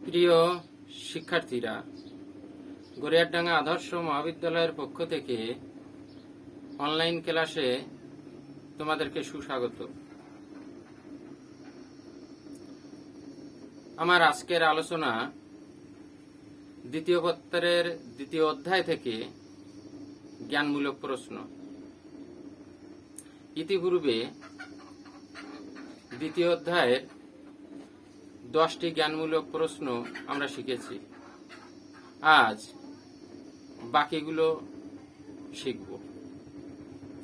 প্রিয় শিক্ষার্থীরা, গড়িয়ারডাঙ্গা আদর্শ মহাবিদ্যালয়ের পক্ষ থেকে অনলাইন ক্লাসে তোমাদেরকে সুস্বাগত। আমার আজকের আলোচনা দ্বিতীয় পত্রের দ্বিতীয় অধ্যায় থেকে জ্ঞানমূলক প্রশ্ন। ইতিপূর্বে দ্বিতীয় অধ্যায়ের 10টি জ্ঞানমূলক প্রশ্ন আমরা শিখেছি। আজ বাকিগুলো শিখব।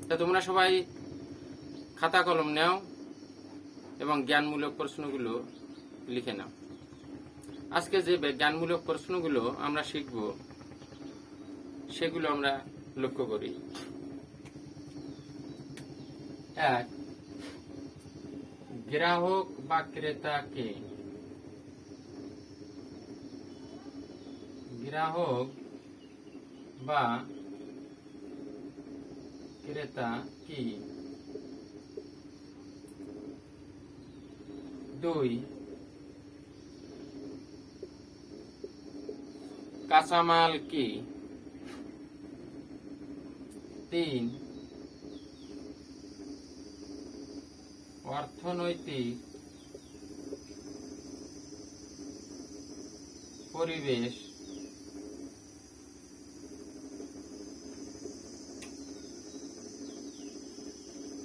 তা তোমরা সবাই খাতা কলম নাও এবং জ্ঞানমূলক প্রশ্নগুলো লিখে নাও। আজকে যে জ্ঞানমূলক প্রশ্নগুলো আমরা শিখব সেগুলো আমরা লক্ষ্য করি। 1. গ্রাহক বা ক্রেতা কে? গ্রাহক বা ক্রেতা কি? 2. কাঁচামাল কি? 3. অর্থনৈতিক পরিবেশ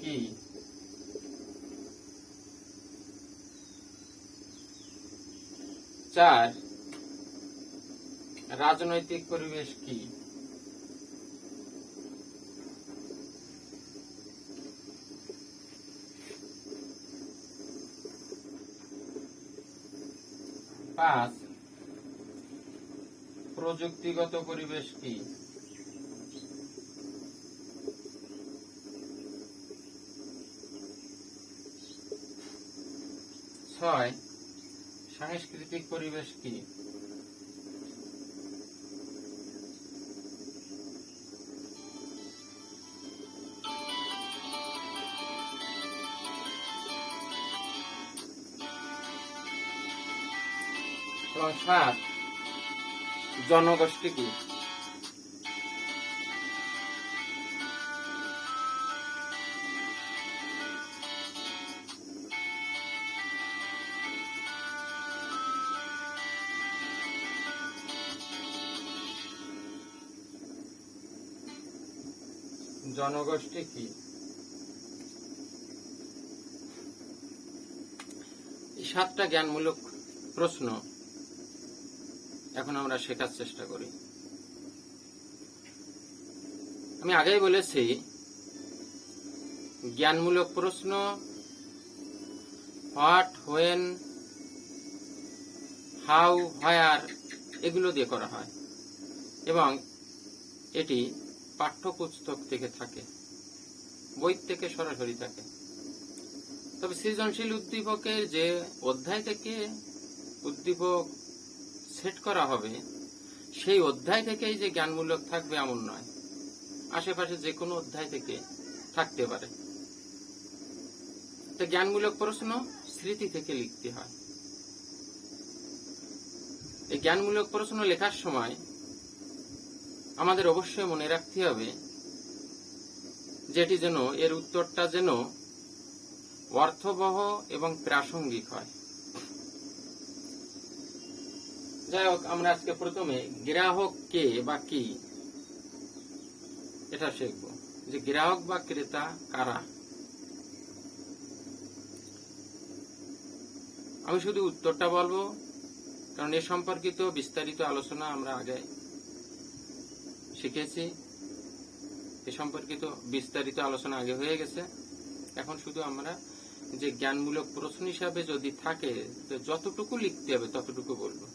কি? 4. রাজনৈতিক পরিবেশ কি? 5. প্রযুক্তিগত পরিবেশ কি? 6. সাংস্কৃতিক পরিবেশ কি? 7. জনগোষ্ঠী কি? 7 কি? এই 7টা জ্ঞানমূলক প্রশ্ন এখন আমরা শেখার চেষ্টা করি। আমি আগেই বলেছি, জ্ঞানমূলক প্রশ্ন হোয়াট, হোয়েন, হাউ, হোয়ার এগুলো দিয়ে করা হয় এবং এটি পাঠ্যপুস্তক থেকে থাকে, বই থেকে সরাসরি থাকে। তবে সৃজনশীল উদ্দীপকের যে অধ্যায় থেকে উদ্দীপক সেট করা হবে সেই অধ্যায় থেকেই যে জ্ঞানমূলক থাকবে এমন নয়, আশেপাশে যে কোনো অধ্যায় থেকে থাকতে পারে। তো জ্ঞানমূলক প্রশ্ন স্মৃতি থেকে লিখতে হয়। এই জ্ঞানমূলক প্রশ্ন লেখার সময় আমাদের অবশ্যই মনে রাখতে হবে যেটি যেন এর উত্তরটা যেন অর্থবহ এবং প্রাসঙ্গিক হয়। যাই হোক, আমরা আজকে প্রথমে গ্রাহক কে বা কি এটা শিখব, যে গ্রাহক বা ক্রেতা কারা। আমি শুধু উত্তরটা বলবো, কারণ এ সম্পর্কিত বিস্তারিত আলোচনা আমরা আগে শিখেছি। এ সম্পর্কিত বিস্তারিত আলোচনা আগে হয়ে গেছে। এখন শুধু আমরা যে জ্ঞানমূলক প্রশ্ন হিসাবে যদি থাকে তো যতটুকু লিখতে হবে ততটুকু বলবো।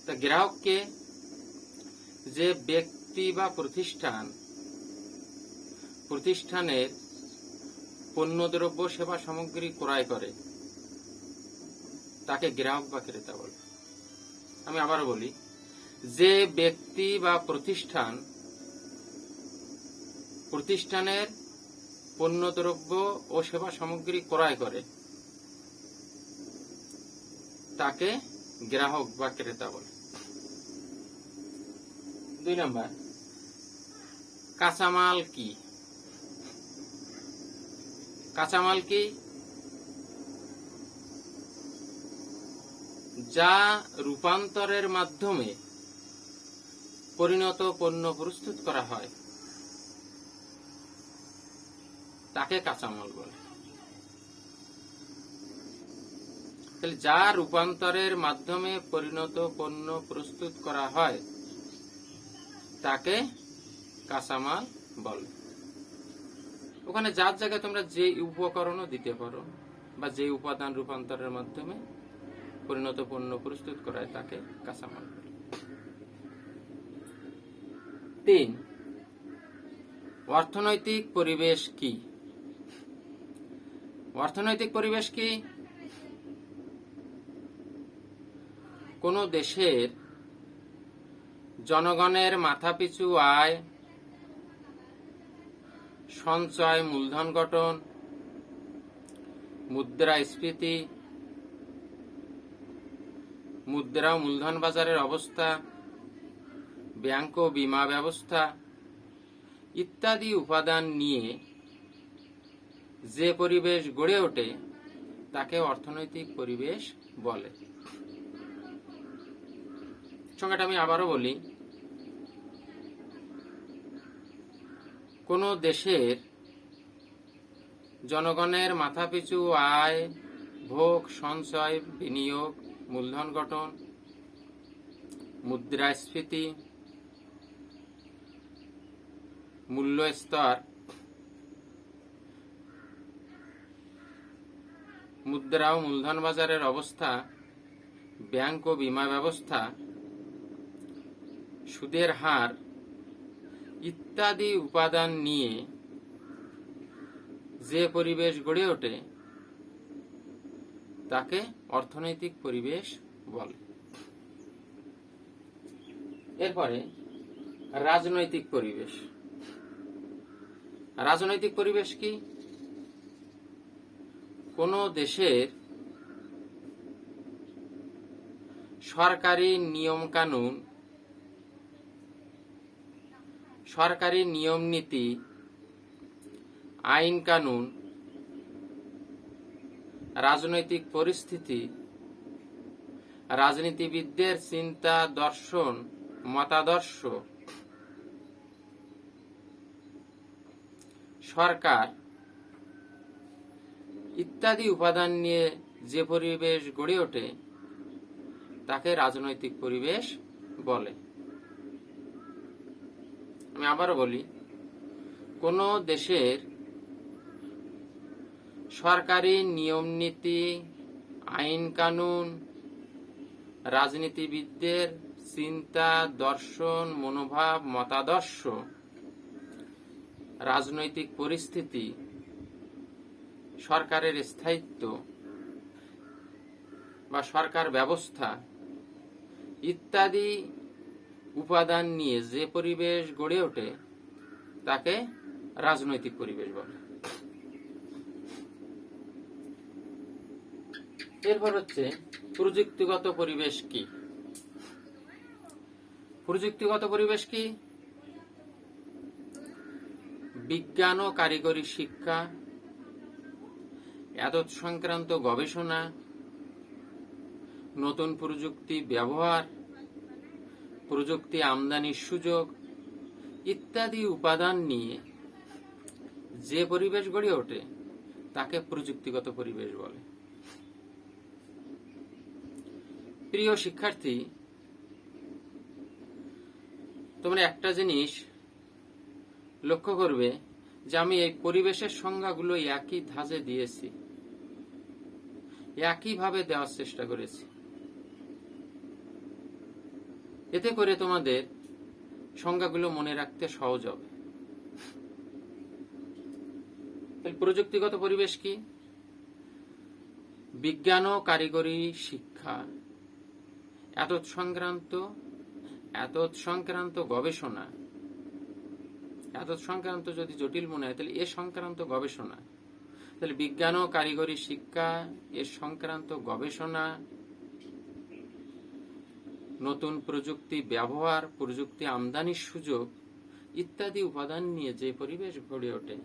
তা গ্রাহককে যে ব্যক্তি বা প্রতিষ্ঠানের পণ্যদ্রব্য সেবা সামগ্রী ক্রয় করে তাকে গ্রাহক বা ক্রেতা বলে। আমি আবারও বলি, যে ব্যক্তি বা প্রতিষ্ঠানের পণ্যদ্রব্য ও সেবা সামগ্রী ক্রয় করে তাকে গ্রাহক বা ক্রেতা বলে। 2 নম্বর, কাঁচামাল কি? কাঁচামাল কি? যা রূপান্তরের মাধ্যমে পরিণত পণ্য প্রস্তুত করা হয় তাকে কাঁচামাল বলে। তাহলে যা রূপান্তরের মাধ্যমে পরিণত পণ্য প্রস্তুত করা হয় তাকে কাঁচামাল বলে। ওখানে যার জায়গায় তোমরা যে উপকরণও দিতে পারো বা যে উপাদান রূপান্তরের মাধ্যমে পরিণত পণ্য প্রস্তুত করা হয় তাকে কাঁচামাল বলে। 3, অর্থনৈতিক পরিবেশ কি? অর্থনৈতিক পরিবেশ কি? কোন দেশের জনগণের মাথাপিছু আয়, সঞ্চয়, মূলধন গঠন, মুদ্রাস্ফীতি, মুদ্রা ও মূলধন বাজারের অবস্থা, ব্যাংক ও বীমা ব্যবস্থা ইত্যাদি উপাদান নিয়ে যে পরিবেশ গড়ে ওঠে তাকে অর্থনৈতিক পরিবেশ বলে। সংজ্ঞাটা আমি আবারও বলি। কোন দেশের জনগণের মাথাপিছু আয়, ভোগ, সঞ্চয়, বিনিয়োগ, মূলধন গঠন, মুদ্রাস্ফীতি, মূল্য স্তর, মুদ্রা ও মূলধন বাজারের অবস্থা, ব্যাংক ও বীমা ব্যবস্থা, সুদের হার ইত্যাদি উপাদান নিয়ে যে পরিবেশ গড়ে ওঠে তাকে অর্থনৈতিক পরিবেশ বলে। এরপরে রাজনৈতিক পরিবেশ। রাজনৈতিক পরিবেশ কি? কোন দেশের সরকারি নিয়মকানুন, সরকারি নিয়ম নীতি, আইন কানুন, রাজনৈতিক পরিস্থিতি, রাজনীতিবিদদের চিন্তা, দর্শন, মতাদর্শ, সরকার ইত্যাদি উপাদান নিয়ে যে পরিবেশ গড়ে ওঠে তাকে রাজনৈতিক পরিবেশ বলে। আমি আবারও বলি, কোন দেশের সরকারি নিয়ম নীতি, আইন কানুন, রাজনীতিবিদদের চিন্তা, দর্শন, মনোভাব, মতাদর্শ, রাজনৈতিক পরিস্থিতি, সরকারের স্থায়িত্ব বা সরকার ব্যবস্থা ইত্যাদি উপাদান নিয়ে যে পরিবেশ গড়ে ওঠে তাকে রাজনৈতিক পরিবেশ বলে। এরপর হচ্ছে প্রযুক্তিগত পরিবেশ কি? প্রযুক্তিগত পরিবেশ কি? বিজ্ঞান ও কারিগরি শিক্ষা, এতৎ সংক্রান্ত গবেষণা, নতুন প্রযুক্তি ব্যবহার, প্রযুক্তি আমদানির সুযোগ ইত্যাদি উপাদান নিয়ে যে পরিবেশ গড়ে ওঠে তাকে প্রযুক্তিগত পরিবেশ বলে। প্রিয় শিক্ষার্থী, তোমরা একটা জিনিস লক্ষ্য করবে যে আমি এই পরিবেশের সংজ্ঞাগুলো একই ধাঁচে দিয়েছি, একইভাবে দেওয়ার চেষ্টা করেছি। এতে করে তোমাদের সংজ্ঞাগুলো মনে রাখতে সহজ হবে। প্রযুক্তিগত পরিবেশ কি? বিজ্ঞান ও কারিগরি শিক্ষা, এতৎ সংক্রান্ত গবেষণা, এতৎ সংক্রান্ত যদি জটিল মনে হয় তাহলে এ সংক্রান্ত গবেষণা, তাহলে বিজ্ঞান ও কারিগরি শিক্ষা, এর সংক্রান্ত গবেষণা, নতুন প্রযুক্তি ব্যবহার, প্রযুক্তি আমদানির সুযোগ ইত্যাদি উপাদান নিয়ে যে পরিবেশ গড়ে ওঠে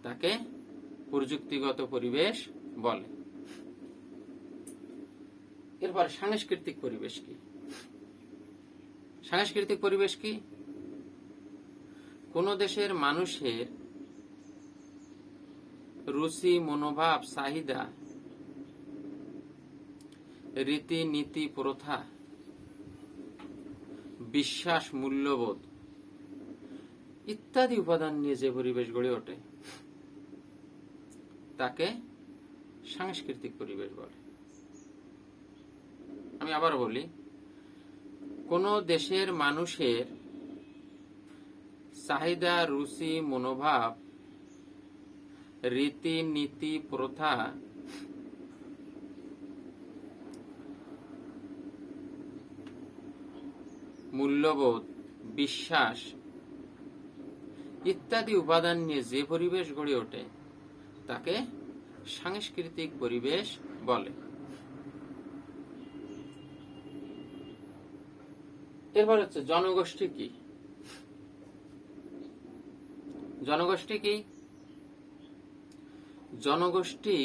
তাকে প্রযুক্তিগত পরিবেশ বলে। এরপর সাংস্কৃতিক পরিবেশ কি? সাংস্কৃতিক পরিবেশ কি? কোন দেশের মানুষের রুচি, মনোভাব, চাহিদা, রীতিনীতি, প্রথা, বিশ্বাস, মূল্যবোধ ইত্যাদি উপাদান নিয়ে যে পরিবেশ গড়ে ওঠে তাকে সাংস্কৃতিক পরিবেশ বলে। আমি আবার বলি, কোন দেশের মানুষের চাহিদা, রুচি, মনোভাব, রীতিনীতি, প্রথা, মূল্যবোধ, বিশ্বাস ইত্যাদি উপাদান নিয়ে যে পরিবেশ গড়ে ওঠে তাকে সাংস্কৃতিক পরিবেশ বলে। এরপর হচ্ছে জনগোষ্ঠী কি? জনগোষ্ঠী কি? জনগোষ্ঠী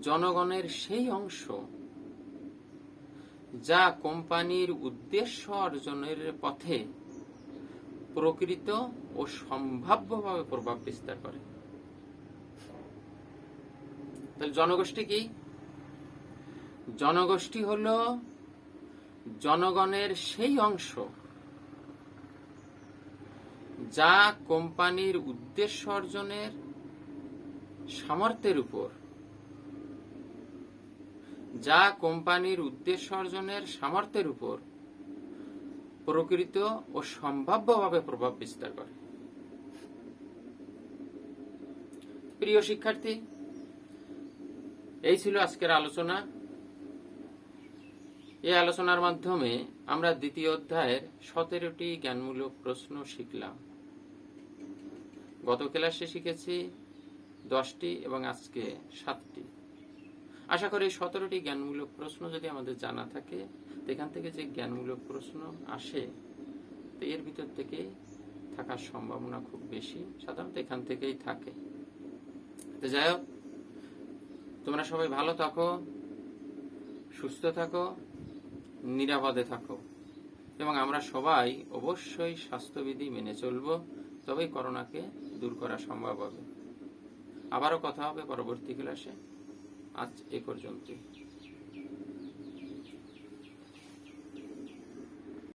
জনগণের সেই অংশ যা কোম্পানির উদ্দেশ্য অর্জনের পথে প্রকৃত ও সম্ভাব্যভাবে প্রভাব বিস্তার করে। তাহলে জনগোষ্ঠী কি? জনগোষ্ঠী হলো জনগণের সেই অংশ যা কোম্পানির উদ্দেশ্য অর্জনের সামর্থ্যের উপর প্রকৃত ও সম্ভাব্যভাবে প্রভাব বিস্তার করে। প্রিয় শিক্ষার্থী, এই ছিল আজকের আলোচনা। এই আলোচনার মাধ্যমে আমরা দ্বিতীয় অধ্যায়ের 17টি জ্ঞানমূলক প্রশ্ন শিখলাম। গত ক্লাসে শিখেছি 10টি এবং আজকে 7টি। আশা করি 17টি জ্ঞানমূলক প্রশ্ন যদি আমাদের জানা থাকে, এখান থেকে যে জ্ঞানমূলক প্রশ্ন আসে তো এর ভিতর থেকে থাকার সম্ভাবনা খুব বেশি, সাধারণত এখান থেকেই থাকে। তো যাই হোক, তোমরা সবাই ভালো থাকো, সুস্থ থাকো, নিরাপদে থাকো এবং আমরা সবাই অবশ্যই স্বাস্থ্যবিধি মেনে চলব, তবেই করোনাকে দূর করা সম্ভব হবে। আবারও কথা হবে পরবর্তী ক্লাসে। আজ এ পর্যন্তই।